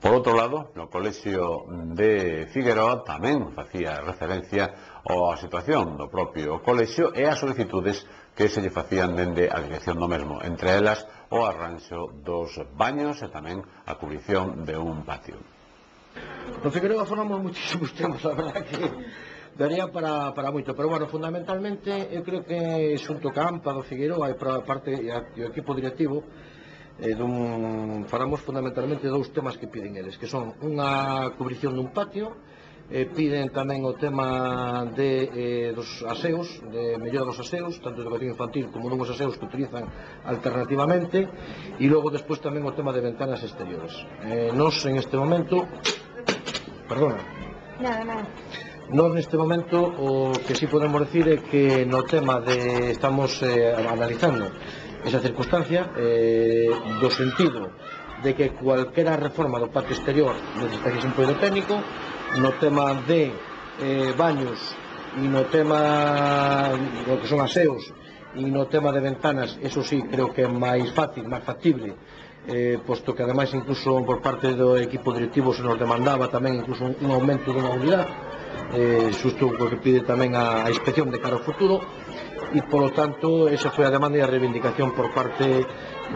Por outro lado, no colexio de Figueroa tamén facía referencia á situación do propio colexio e ás solicitudes que se lle facían dende a dirección do mesmo, entre elas o arranxo dos baños e tamén a cubrición de un patio. No Figueroa falamos muchísimos temas, a verdad que daría para moito, pero bueno, fundamentalmente eu creo que xunto ca AMPA do Figueroa e para a parte do equipo directivo falamos fundamentalmente dous temas que piden eles, que son unha cubrición dun patio, piden tamén o tema dos aseos, de mellora dos aseos, tanto de educación infantil como dun aseos que utilizan alternativamente, e logo despois tamén o tema de ventanas exteriores. Nos en este momento, nós neste momento o que sí podemos decir é que no tema estamos analizando esa circunstancia do sentido de que cualquera reforma do patio exterior necesitaría un apoio técnico, no tema de baños e no tema do que son aseos e no tema de ventanas, eso sí creo que é máis fácil, máis factible, posto que ademais incluso por parte do equipo directivo se nos demandaba tamén incluso un aumento dunha unidade, xusto o que pide tamén a inspección de cara ao futuro, e polo tanto esa foi a demanda e a reivindicación por parte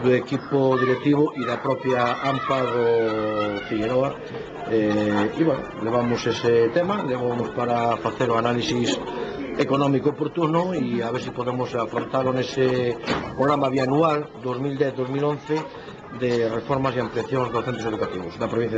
do equipo directivo e da propia AMPA do Figueroa, e bueno, levamos ese tema, levamos para facer o análisis económico oportuno e a ver se podemos afrontalo nese programa bianual 2010-2011 de reformas e ampliacións dos centros educativos da provincia de